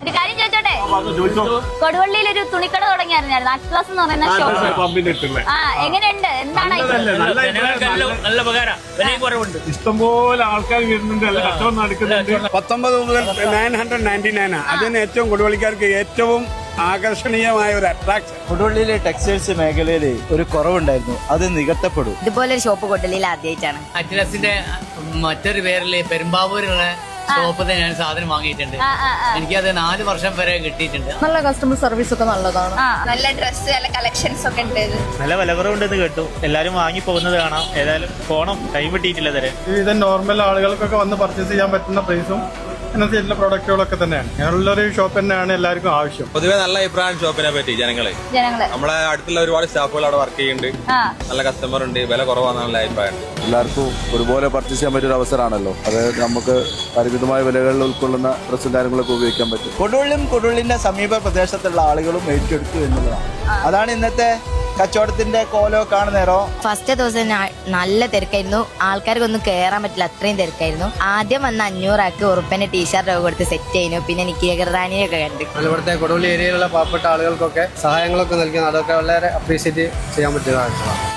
ഒരു കാര്യം ചോദിച്ചോട്ടെ, കൊടുവള്ളിയിൽ ഒരു തുണിക്കട തുടങ്ങിയായിരുന്നു അറ്റ്ലസ് എന്ന് പറയുന്ന ഷോപ്പ്. എങ്ങനെയുണ്ട്? എന്താണ് നല്ല ഉപകാരം, വിലയും കുറവുണ്ട്, ഇഷ്ടംപോലെ ആൾക്കാർ വരുന്നുണ്ട്, നല്ല കച്ചവടം നടക്കുന്നുണ്ട്. 19 മുതൽ 999 അതിന് ഏറ്റവും കൊടുവള്ളിക്കാർക്ക് ഏറ്റവും ആകർഷണീയമായ ഒരു അട്രാക്ഷൻ. കൊടുവള്ളിയിലെ ടെക്സ്റ്റൈൽസ് മേഖലയിൽ ഒരു കുറവുണ്ടായിരുന്നു, അത് നികത്തപ്പെടും. ഇതുപോലെ ഒരു ഷോപ്പ് കൊടുവള്ളിയിൽ ആദ്യമായിട്ടാണ്. അറ്റ്ലസിന്റെ മറ്റൊരു പേരില് പെരുമ്പാവൂരുള്ള ഷോപ്പിൽ ഞാൻ സാധനം വാങ്ങിയിട്ടുണ്ട്. എനിക്കത് 4 വർഷം വരെ കിട്ടിയിട്ടുണ്ട്. നല്ല കസ്റ്റമർ സർവീസ് ഒക്കെ നല്ലതാണ്. നല്ല ഡ്രസ്, നല്ല കളക്ഷൻസ് ഒക്കെ ഉണ്ട്. നല്ല വില കുറവുണ്ടെന്ന് കേട്ടു, എല്ലാരും വാങ്ങി പോകുന്നത് കാണാം. ഏതായാലും പോണം, ടൈം കിട്ടിയിട്ടില്ല തരെ. ഇത് നോർമൽ ആളുകൾക്കൊക്കെ വന്ന് പർച്ചേസ് ചെയ്യാൻ പറ്റുന്ന പ്രൈസും അങ്ങനത്തെ എല്ലാ പ്രോഡക്റ്റുകളൊക്കെ തന്നെയാണ്. അങ്ങനെയുള്ളൊരു ഷോപ്പ് തന്നെയാണ് എല്ലാവർക്കും ആവശ്യം. പൊതുവെ നല്ല അഭിപ്രായം ഷോപ്പിനെ പറ്റി ജനങ്ങള്. നമ്മളെ അടുത്തുള്ള ഒരുപാട് സ്റ്റാഫുകൾ അവിടെ വർക്ക് ചെയ്യുന്നുണ്ട്, നല്ല കസ്റ്റമർ ഉണ്ട്, വില കുറവാണെന്ന് നല്ല അഭിപ്രായം. എല്ലാവർക്കും ഒരുപോലെ പർച്ചേസ് ചെയ്യാൻ പറ്റിയ ഒരു അവസരമാണല്ലോ. അത് നമുക്ക് പരിമിതമായ വിലകളിൽ ഉൾക്കൊള്ളുന്ന ഡ്രസ്സും കാര്യങ്ങളൊക്കെ ഉപയോഗിക്കാൻ പറ്റും. കൊടുവള്ളിയും കൊടുവള്ളിന്റെ സമീപ പ്രദേശത്തുള്ള ആളുകളും ഏറ്റെടുത്തു എന്നുള്ളതാണ്. അതാണ് ഇന്നത്തെ കച്ചവടത്തിന്റെ കോലോ കാണുന്നേരോ. ഫസ്റ്റ് ദിവസം നല്ല തിരക്കായിരുന്നു, ആൾക്കാർക്കൊന്നും കയറാൻ പറ്റില്ല, അത്രയും തിരക്കായിരുന്നു. ആദ്യം വന്ന 500 ആൾക്ക് ഉറുപ്പന്റെ ടീഷർട്ട് കൊടുത്ത് സെറ്റ് ചെയ്യുന്നു. പിന്നെ എനിക്ക് ഗർദാനിയൊക്കെ കണ്ട്. ഇവിടുത്തെ കൊടുവള്ളി ഏരിയയിലുള്ള പാവപ്പെട്ട ആളുകൾക്കൊക്കെ സഹായങ്ങളൊക്കെ നൽകിയത് അതൊക്കെ വളരെ അപ്രീഷിയേറ്റ് ചെയ്യാൻ പറ്റിയ കാര്യങ്ങളാണ്.